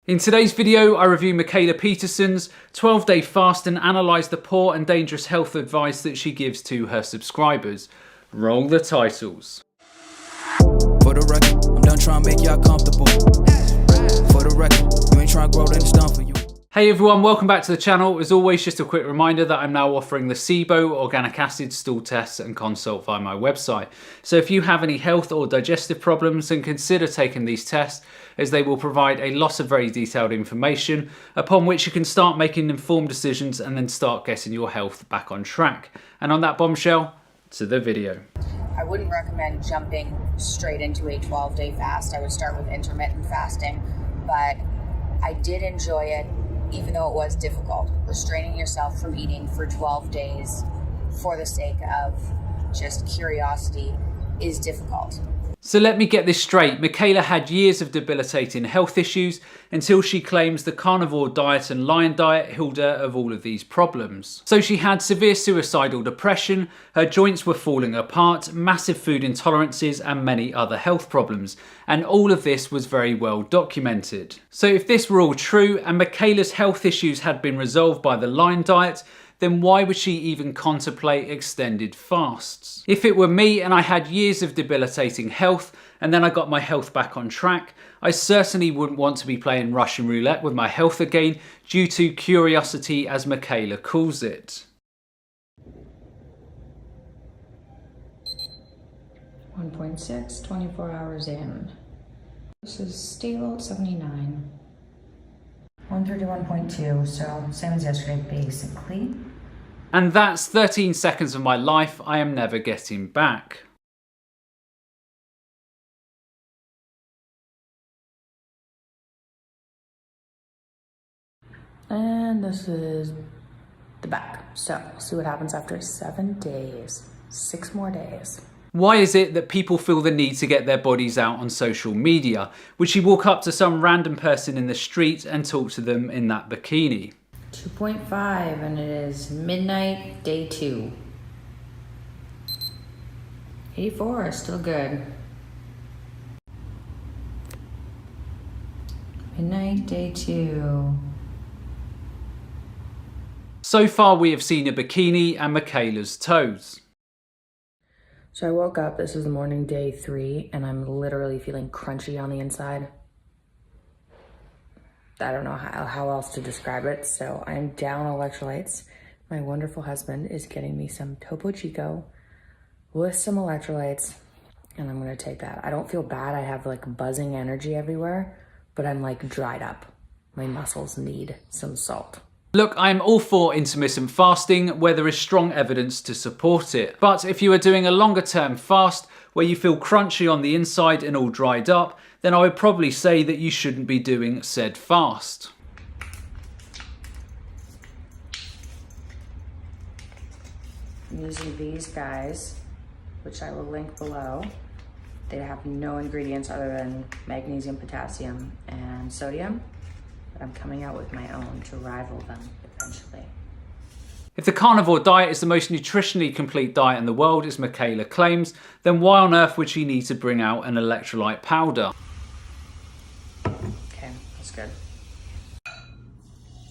In today's video, I review Mikhaila Peterson's 12-day fast and analyse the poor and dangerous health advice that she gives to her subscribers. Roll the titles. For the record, I'm done trying to make y'all comfortable. For the record, you ain't trying to grow, then it's done for you. Hey everyone, welcome back to the channel. As always, just a quick reminder that I'm now offering the SIBO, organic acid stool tests and consult via my website. So if you have any health or digestive problems, then consider taking these tests, as they will provide a lot of very detailed information upon which you can start making informed decisions and then start getting your health back on track. And on that bombshell, to the video. I wouldn't recommend jumping straight into a 12-day fast. I would start with intermittent fasting, but I did enjoy it, even though it was difficult. Restraining yourself from eating for 12 days for the sake of just curiosity is difficult. So let me get this straight. Mikhaila had years of debilitating health issues until she claims the carnivore diet and lion diet healed her of all of these problems. So she had severe suicidal depression, her joints were falling apart, massive food intolerances and many other health problems. And all of this was very well documented. So if this were all true and Mikhaila's health issues had been resolved by the lion diet, then why would she even contemplate extended fasts? If it were me and I had years of debilitating health and then I got my health back on track, I certainly wouldn't want to be playing Russian roulette with my health again due to curiosity, as Mikhaila calls it. 1.6, 24 hours in. This is stable at 79. 131.2, so same as yesterday, basically. And that's 13 seconds of my life I am never getting back. And this is the back. So we'll see what happens after 7 days. 6 more days. Why is it that people feel the need to get their bodies out on social media? Would she walk up to some random person in the street and talk to them in that bikini? 2.5, and it is midnight, day 2. 84, still good. Midnight, day 2. So far we have seen a bikini and Mikhaila's toes. So I woke up, this is the morning, day 3, and I'm literally feeling crunchy on the inside. I don't know how else to describe it. So I'm down electrolytes. My wonderful husband is getting me some Topo Chico with some electrolytes, and I'm gonna take that. I don't feel bad. I have like buzzing energy everywhere, but I'm like dried up. My muscles need some salt. Look, I am all for intermittent fasting where there is strong evidence to support it. But if you are doing a longer term fast where you feel crunchy on the inside and all dried up, then I would probably say that you shouldn't be doing said fast. I'm using these guys, which I will link below. They have no ingredients other than magnesium, potassium, and sodium. But I'm coming out with my own to rival them eventually. If the carnivore diet is the most nutritionally complete diet in the world, as Mikhaila claims, then why on earth would she need to bring out an electrolyte powder? Okay, that's good.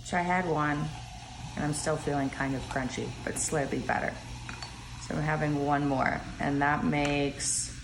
So I had one, and I'm still feeling kind of crunchy, but slightly better. So I'm having one more, and that makes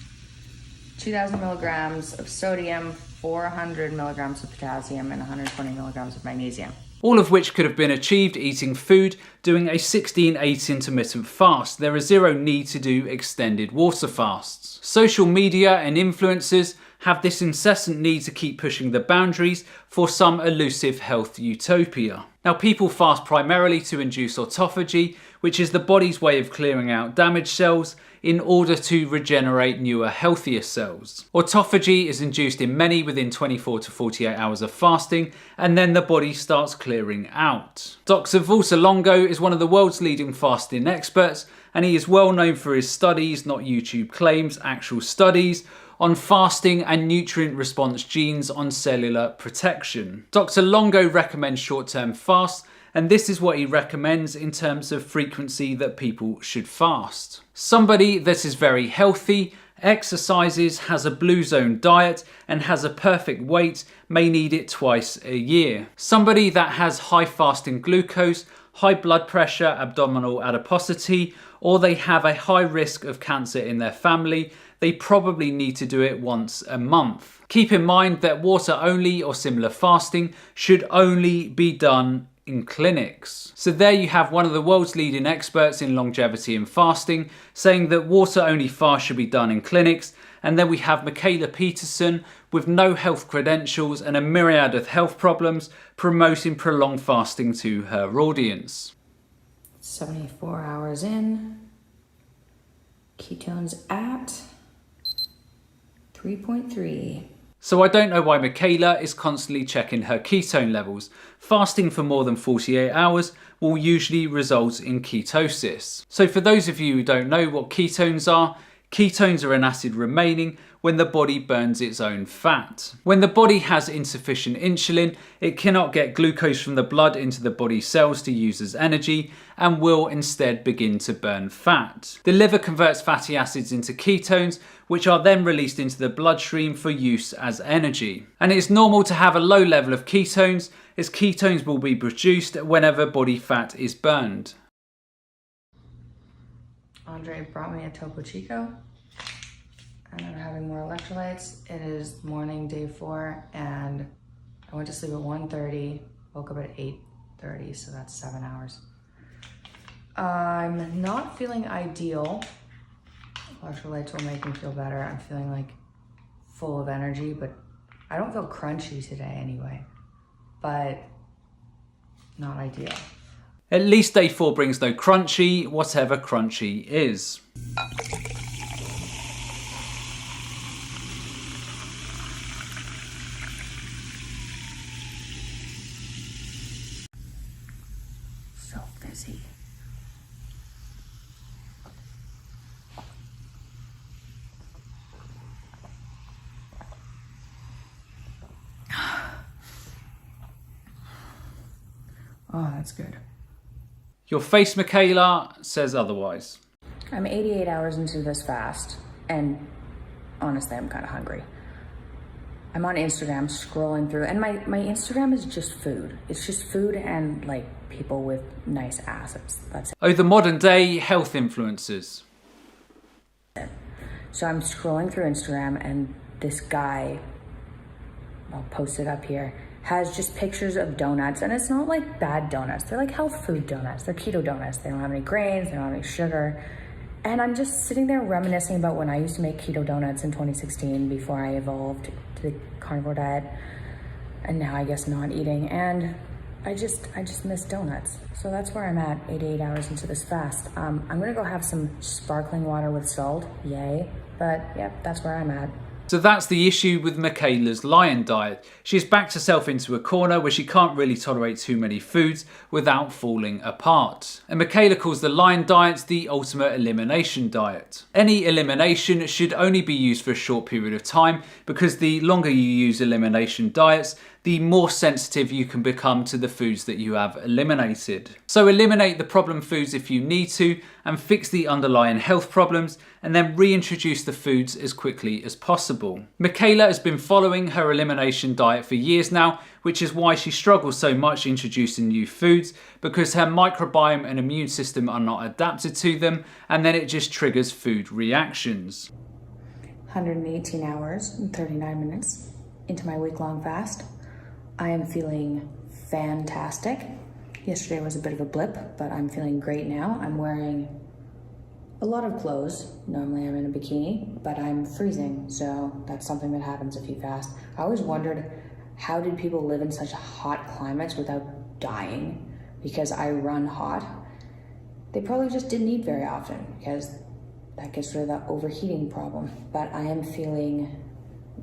2,000 milligrams of sodium, 400 milligrams of potassium, and 120 milligrams of magnesium. All of which could have been achieved eating food, doing a 16-8 intermittent fast. There is zero need to do extended water fasts. Social media and influencers have this incessant need to keep pushing the boundaries for some elusive health utopia. Now, people fast primarily to induce autophagy, which is the body's way of clearing out damaged cells in order to regenerate newer, healthier cells. Autophagy is induced in many within 24 to 48 hours of fasting, and then the body starts clearing out. Dr. Valter Longo is one of the world's leading fasting experts, and he is well known for his studies, not YouTube claims, actual studies, on fasting and nutrient response genes on cellular protection. Dr. Longo recommends short-term fasts, and this is what he recommends in terms of frequency that people should fast. Somebody that is very healthy, exercises, has a blue zone diet, and has a perfect weight may need it twice a year. Somebody that has high fasting glucose, high blood pressure, abdominal adiposity, or they have a high risk of cancer in their family, they probably need to do it once a month. Keep in mind that water only or similar fasting should only be done in clinics. So there you have one of the world's leading experts in longevity and fasting saying that water only fast should be done in clinics. And then we have Mikhaila Peterson with no health credentials and a myriad of health problems promoting prolonged fasting to her audience. 74 hours in, ketones at 3.3. So I don't know why Mikhaila is constantly checking her ketone levels. Fasting for more than 48 hours will usually result in ketosis. So for those of you who don't know what ketones are an acid remaining when the body burns its own fat. When the body has insufficient insulin, it cannot get glucose from the blood into the body cells to use as energy and will instead begin to burn fat. The liver converts fatty acids into ketones, which are then released into the bloodstream for use as energy. And it's normal to have a low level of ketones, as ketones will be produced whenever body fat is burned. Andre brought me a Topo Chico, and I'm having more electrolytes. It is morning, day 4, and I went to sleep at 1:30, woke up at 8:30, so that's 7 hours. I'm not feeling ideal. Electrolytes will make me feel better. I'm feeling like full of energy, but I don't feel crunchy today anyway, but not ideal. At least day 4 brings no crunchy, whatever crunchy is. So busy. Oh, that's good. Your face, Mikhaila, says otherwise. I'm 88 hours into this fast, and honestly, I'm kind of hungry. I'm on Instagram scrolling through, and my Instagram is just food. It's just food and like people with nice asses. That's it. Oh, the modern day health influencers. So I'm scrolling through Instagram, and this guy, I'll post it up here, has just pictures of donuts, and it's not like bad donuts. They're like health food donuts. They're keto donuts. They don't have any grains. They don't have any sugar. And I'm just sitting there reminiscing about when I used to make keto donuts in 2016 before I evolved to the carnivore diet, and now I guess not eating. And I just miss donuts. So that's where I'm at 88 hours into this fast. I'm gonna go have some sparkling water with salt, yay. But yep, that's where I'm at. So that's the issue with Mikhaila's lion diet. She's backed herself into a corner where she can't really tolerate too many foods without falling apart. And Mikhaila calls the lion diet the ultimate elimination diet. Any elimination should only be used for a short period of time, because the longer you use elimination diets, the more sensitive you can become to the foods that you have eliminated. So eliminate the problem foods if you need to, and fix the underlying health problems, and then reintroduce the foods as quickly as possible. Mikhaila has been following her elimination diet for years now, which is why she struggles so much introducing new foods, because her microbiome and immune system are not adapted to them, and then it just triggers food reactions. 118 hours and 39 minutes into my week-long fast. I am feeling fantastic. Yesterday was a bit of a blip, but I'm feeling great now. I'm wearing a lot of clothes. Normally I'm in a bikini, but I'm freezing, so that's something that happens if you fast. I always wondered, how did people live in such hot climates without dying? Because I run hot. They probably just didn't eat very often, because that gets rid of the overheating problem. But I am feeling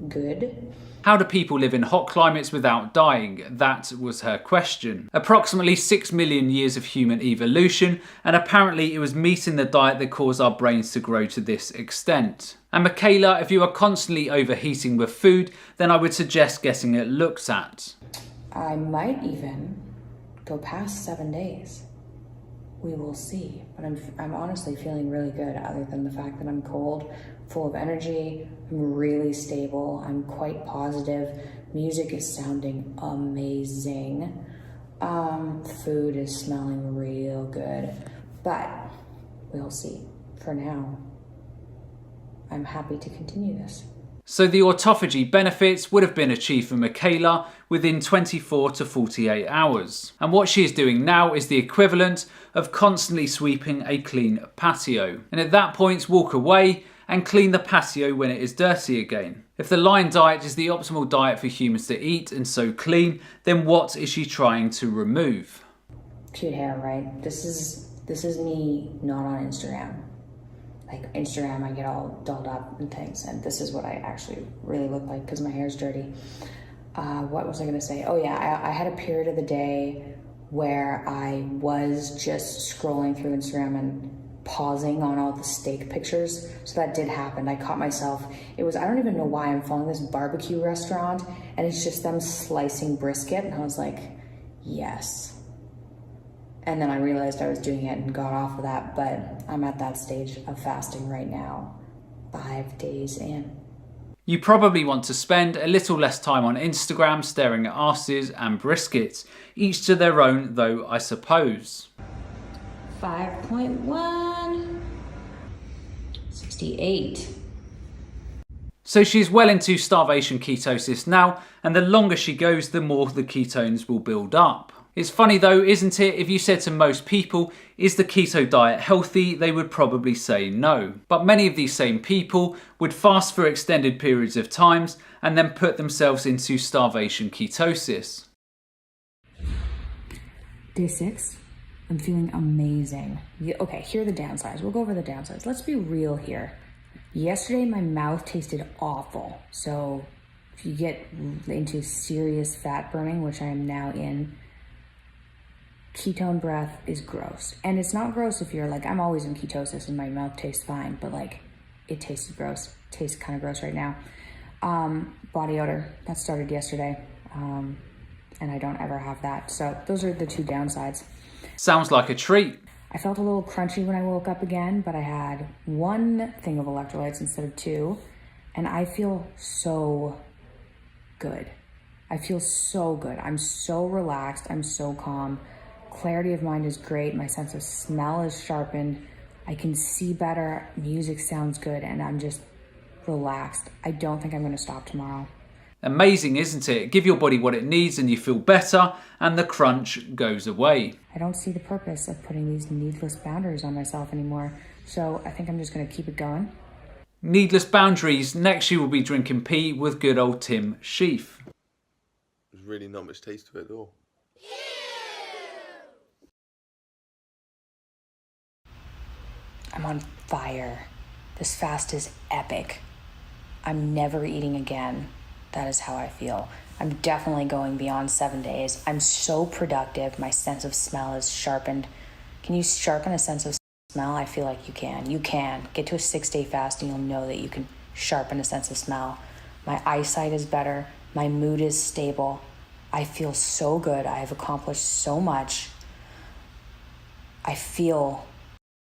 good. How do people live in hot climates without dying? That was her question. Approximately 6 million years of human evolution, and apparently it was meat in the diet that caused our brains to grow to this extent. And Mikhaila, if you are constantly overheating with food, then I would suggest getting it looked at. I might even go past 7 days. we will see. But I'm honestly feeling really good, other than the fact that I'm cold, full of energy, I'm really stable, I'm quite positive. Music is sounding amazing. Food is smelling real good, but we'll see. For now, I'm happy to continue this. So the autophagy benefits would have been achieved for Mikhaila within 24 to 48 hours. And what she is doing now is the equivalent of constantly sweeping a clean patio. And at that point, walk away and clean the patio when it is dirty again. If the Lion diet is the optimal diet for humans to eat and so clean, then what is she trying to remove? Cute hair, right? This is me not on Instagram. Like Instagram, I get all dolled up and things, and this is what I actually really look like because my hair's dirty. What was I gonna say? Oh yeah, I had a period of the day where I was just scrolling through Instagram and pausing on all the steak pictures. So that did happen. I caught myself. I don't even know why I'm following this barbecue restaurant, and it's just them slicing brisket, and I was like, yes. And then I realized I was doing it and got off of that, but I'm at that stage of fasting right now, 5 days in. You probably want to spend a little less time on Instagram staring at asses and briskets, each to their own though, I suppose. 5.1, 68. So she's well into starvation ketosis now, and the longer she goes, the more the ketones will build up. It's funny though, isn't it? If you said to most people, is the keto diet healthy? They would probably say no. But many of these same people would fast for extended periods of times and then put themselves into starvation ketosis. Day 6, I'm feeling amazing. Okay, here are the downsides. We'll go over the downsides. Let's be real here. Yesterday, my mouth tasted awful. So if you get into serious fat burning, which I am now in, ketone breath is gross. And it's not gross if you're like, I'm always in ketosis and my mouth tastes fine, but like it tasted gross. It tastes kind of gross right now. Body odor, that started yesterday. And I don't ever have that. So those are the two downsides. Sounds like a treat. I felt a little crunchy when I woke up again, but I had 1 thing of electrolytes instead of 2. And I feel so good. I feel so good. I'm so relaxed. I'm so calm. Clarity of mind is great. My sense of smell is sharpened. I can see better. Music sounds good, and I'm just relaxed. I don't think I'm going to stop tomorrow. Amazing, isn't it? Give your body what it needs and you feel better, and the crunch goes away. I don't see the purpose of putting these needless boundaries on myself anymore. So I think I'm just going to keep it going. Needless boundaries. Next, you will be drinking pee with good old Tim Sheaf. There's really not much taste to it at all. I'm on fire. This fast is epic. I'm never eating again. That is how I feel. I'm definitely going beyond 7 days. I'm so productive. My sense of smell is sharpened. Can you sharpen a sense of smell? I feel like you can. You can. Get to a 6-day fast and you'll know that you can sharpen a sense of smell. My eyesight is better. My mood is stable. I feel so good. I have accomplished so much. I feel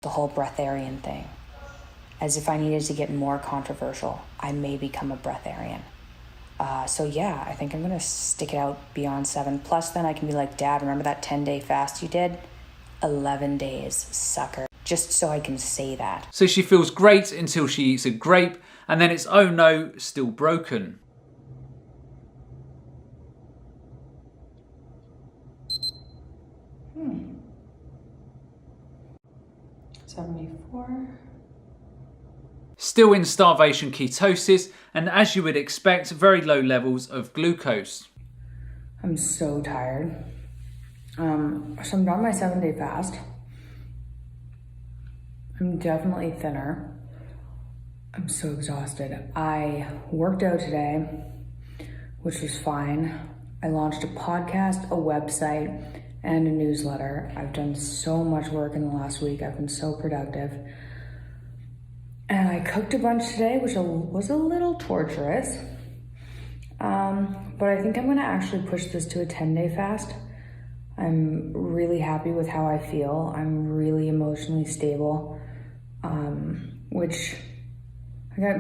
the whole breatharian thing. As if I needed to get more controversial, I may become a breatharian. So yeah, I think I'm gonna stick it out beyond 7. Plus then I can be like, Dad, remember that 10-day fast you did? 11 days, sucker. Just so I can say that. So she feels great until she eats a grape, and then it's, oh no, still broken. Hmm. 74. Still in starvation ketosis, and as you would expect, very low levels of glucose. I'm so tired. So I'm done my 7-day fast. I'm definitely thinner. I'm so exhausted. I worked out today, which was fine. I launched a podcast, a website, and a newsletter. I've done so much work in the last week. I've been so productive. And I cooked a bunch today, which was a little torturous. But I think I'm gonna actually push this to a 10-day fast. I'm really happy with how I feel. I'm really emotionally stable, which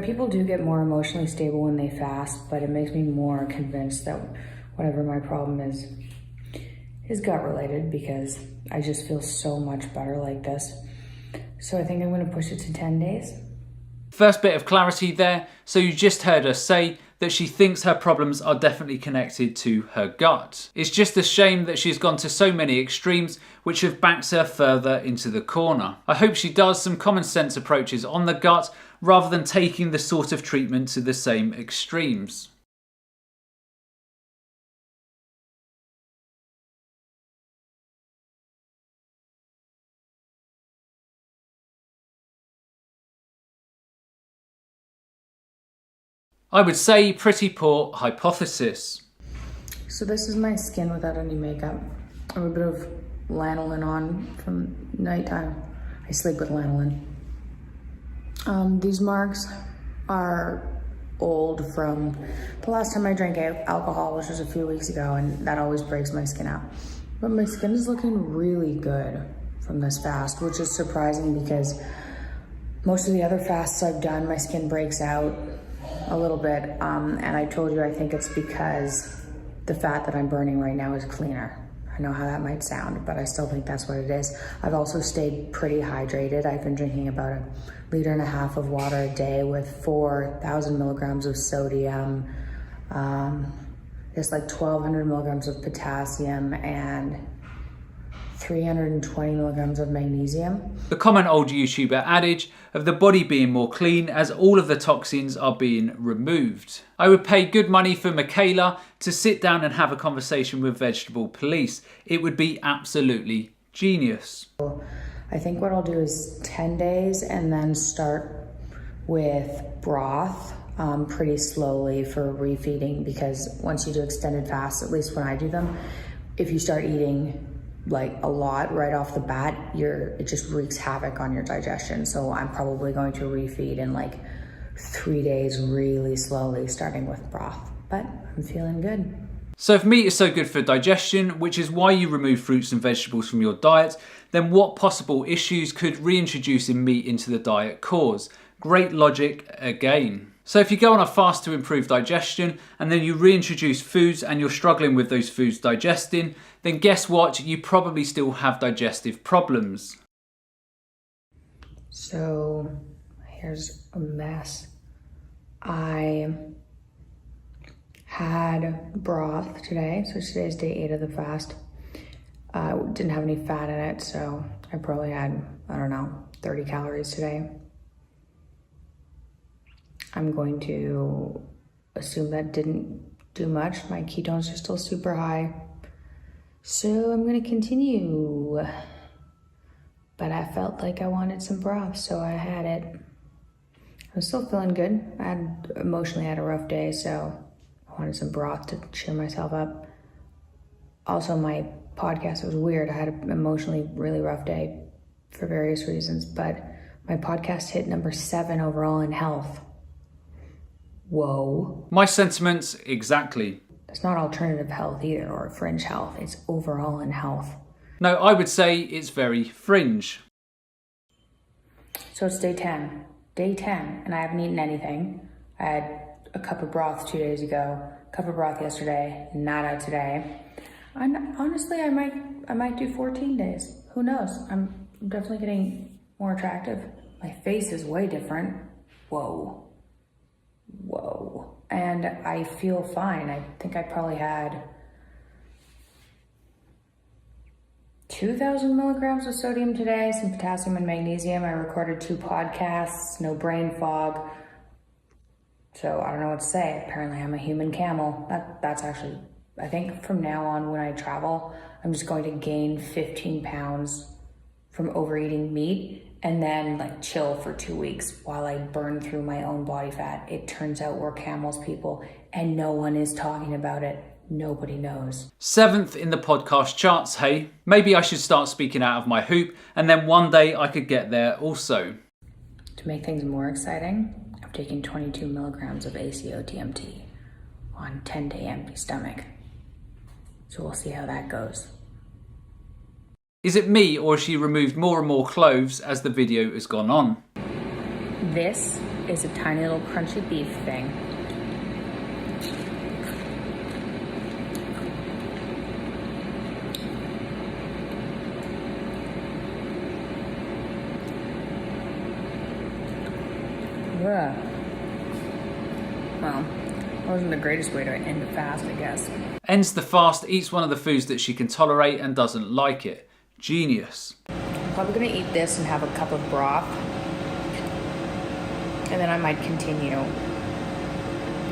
people do get more emotionally stable when they fast, but it makes me more convinced that whatever my problem is gut related, because I just feel so much better like this. So I think I'm going to push it to 10 days. First bit of clarity there. So you just heard her say that she thinks her problems are definitely connected to her gut. It's just a shame that she's gone to so many extremes which have backed her further into the corner. I hope she does some common sense approaches on the gut rather than taking the sort of treatment to the same extremes. I would say pretty poor hypothesis. So this is my skin without any makeup. I have a bit of lanolin on from nighttime. I sleep with lanolin. These marks are old from the last time I drank alcohol, which was a few weeks ago, and that always breaks my skin out. But my skin is looking really good from this fast, which is surprising because most of the other fasts I've done, my skin breaks out a little bit, and I told you I think it's because the fat that I'm burning right now is cleaner. I know how that might sound, but I still think that's what it is. I've also stayed pretty hydrated. I've been drinking about 1.5 liters of water a day with 4,000 milligrams of sodium. There's like 1,200 milligrams of potassium and 320 milligrams of magnesium. The common old YouTuber adage of the body being more clean as all of the toxins are being removed. I would pay good money for Mikhaila to sit down and have a conversation with Vegetable Police. It would be absolutely genius. I think what I'll do is 10 days and then start with broth pretty slowly for refeeding, because once you do extended fasts, at least when I do them, if you start eating like a lot right off the bat, it just wreaks havoc on your digestion. So I'm probably going to refeed in like 3 days really slowly, starting with broth, but I'm feeling good. So if meat is so good for digestion, which is why you remove fruits and vegetables from your diet, then what possible issues could reintroducing meat into the diet cause? Great logic again. So if you go on a fast to improve digestion and then you reintroduce foods and you're struggling with those foods digesting, then guess what? You probably still have digestive problems. So here's a mess. I had broth today, so today's day 8 of the fast. Didn't have any fat in it, so I probably had, 30 calories today. I'm going to assume that didn't do much. My ketones are still super high. So I'm gonna continue. But I felt like I wanted some broth, so I had it. I was still feeling good. I emotionally had a rough day, so I wanted some broth to cheer myself up. Also, my podcast was weird. I had an emotionally really rough day for various reasons, but my podcast hit number 7 overall in health. Whoa. My sentiments exactly. It's not alternative health either, or fringe health. It's overall in health. No, I would say it's very fringe. So it's day 10. Day 10, and I haven't eaten anything. I had a cup of broth 2 days ago, a cup of broth yesterday, nada today. And honestly, I might do 14 days. Who knows? I'm definitely getting more attractive. My face is way different. Whoa. And I feel fine. I think I probably had 2,000 milligrams of sodium today, some potassium and magnesium. I recorded 2 podcasts, no brain fog. So I don't know what to say. Apparently I'm a human camel. That's actually, I think from now on when I travel, I'm just going to gain 15 pounds from overeating meat and then like chill for 2 weeks while I burn through my own body fat. It turns out we're camels, people, and no one is talking about it. Nobody knows. 7th in the podcast charts, hey? Maybe I should start speaking out of my hoop and then one day I could get there also. To make things more exciting, I'm taking 22 milligrams of ACO DMT on 10-day empty stomach. So we'll see how that goes. Is it me, or has she removed more and more clothes as the video has gone on? This is a tiny little crunchy beef thing. Ugh. Well, that wasn't the greatest way to end the fast, I guess. Ends the fast, eats one of the foods that she can tolerate and doesn't like it. Genius. I'm probably gonna eat this and have a cup of broth. And then I might continue.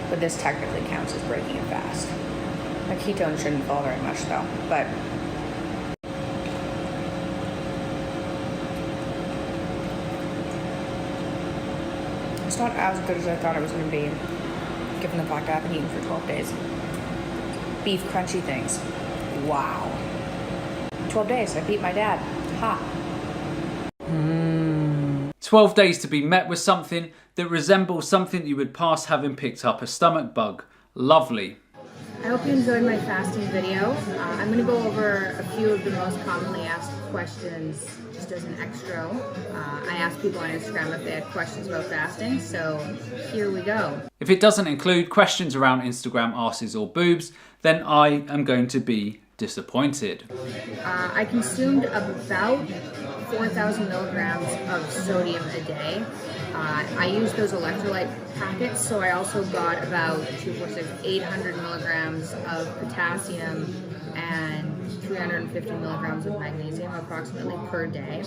But this technically counts as breaking a fast. My ketones shouldn't fall very much though, but it's not as good as I thought it was gonna be, given the fact I haven't eaten for 12 days. Beef crunchy things. Wow. 12 days, I beat my dad. Ha. 12 days to be met with something that resembles something you would pass having picked up a stomach bug. Lovely. I hope you enjoyed my fasting video. I'm going to go over a few of the most commonly asked questions just as an extra. I asked people on Instagram if they had questions about fasting, so here we go. If it doesn't include questions around Instagram asses or boobs, then I am going to be disappointed. I consumed about 4,000 milligrams of sodium a day. I used those electrolyte packets, so I also got about 800 milligrams of potassium and 350 milligrams of magnesium approximately per day.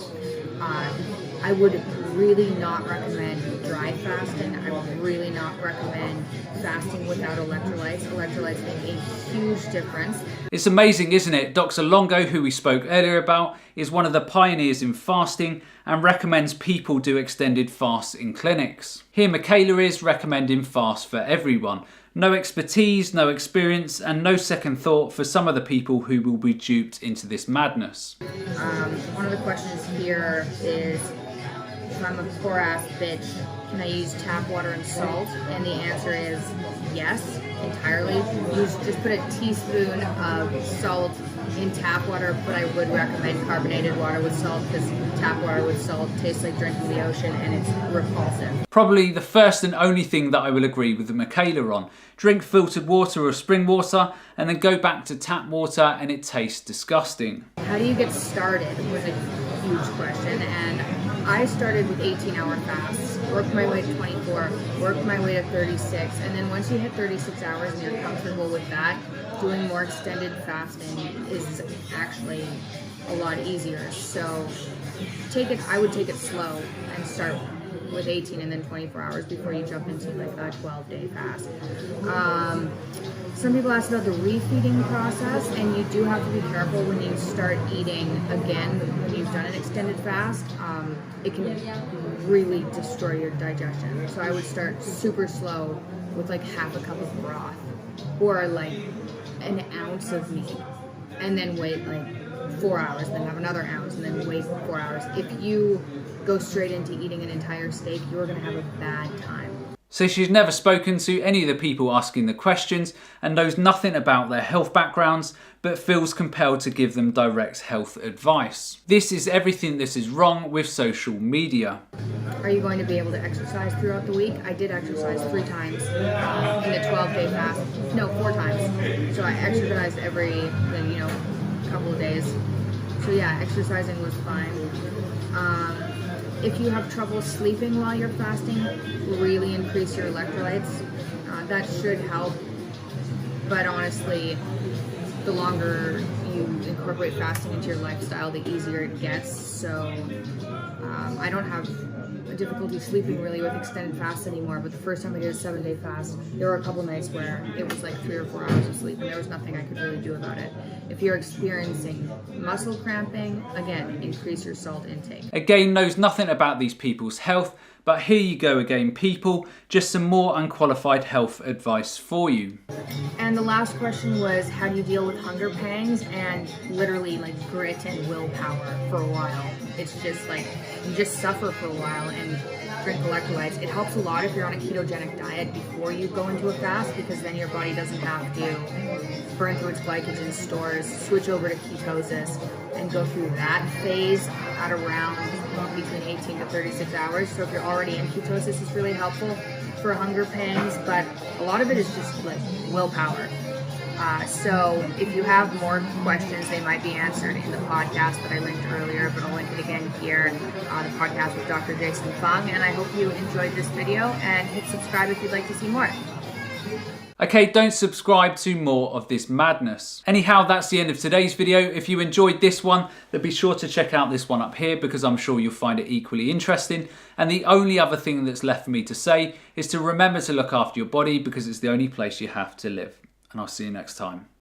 I would really not recommend dry fasting. I would really not recommend fasting without electrolytes. Electrolytes make a huge difference. It's amazing, isn't it? Dr. Longo, who we spoke earlier about, is one of the pioneers in fasting and recommends people do extended fasts in clinics. Here Mikhaila is recommending fasts for everyone. No expertise, no experience, and no second thought for some of the people who will be duped into this madness. One of the questions here is, if I'm a poor ass bitch, can I use tap water and salt? And the answer is yes, entirely. Just put a teaspoon of salt in tap water, but I would recommend carbonated water with salt because tap water with salt tastes like drinking the ocean and it's repulsive. Probably the first and only thing that I will agree with Mikhaila on. Drink filtered water or spring water and then go back to tap water and it tastes disgusting. How do you get started was a huge question, and I started with 18-hour fasts, worked my way to 24, worked my way to 36, and then once you hit 36 hours and you're comfortable with that, doing more extended fasting is actually a lot easier. So I would take it slow and start with 18 and then 24 hours before you jump into like a 12-day fast. Some people ask about the refeeding process, and you do have to be careful when you start eating again when you've done an extended fast. It can really destroy your digestion. So I would start super slow with like half a cup of broth or like an ounce of meat, and then wait like 4 hours, then have another ounce, and then wait 4 hours. If you go straight into eating an entire steak, you're going to have a bad time. So she's never spoken to any of the people asking the questions and knows nothing about their health backgrounds, but feels compelled to give them direct health advice. This is everything that is wrong with social media. Are you going to be able to exercise throughout the week? I did exercise 3 times in the 12-day fast. No, 4 times. So I exercised every, couple of days. So yeah, exercising was fine. If you have trouble sleeping while you're fasting, really increase your electrolytes. That should help. But honestly, the longer you incorporate fasting into your lifestyle, the easier it gets. So I don't have difficulty sleeping really with extended fasts anymore, but the first time I did a 7-day fast, there were a couple nights where it was like 3 or 4 hours of sleep and there was nothing I could really do about it. If you're experiencing muscle cramping, again, increase your salt intake. Again, knows nothing about these people's health, but here you go again, people, just some more unqualified health advice for you. And the last question was, how do you deal with hunger pangs? And literally like grit and willpower for a while. It's just like, you just suffer for a while and drink electrolytes. It helps a lot if you're on a ketogenic diet before you go into a fast, because then your body doesn't have to burn through its glycogen stores, switch over to ketosis, and go through that phase at around between 18 to 36 hours. So if you're already in ketosis, it's really helpful for hunger pangs, but a lot of it is just like willpower. So if you have more questions, they might be answered in the podcast that I linked earlier, but I'll link it again here, the podcast with Dr. Jason Fung. And I hope you enjoyed this video, and hit subscribe if you'd like to see more. Okay, don't subscribe to more of this madness. Anyhow, that's the end of today's video. If you enjoyed this one, then be sure to check out this one up here, because I'm sure you'll find it equally interesting. And the only other thing that's left for me to say is to remember to look after your body, because it's the only place you have to live. And I'll see you next time.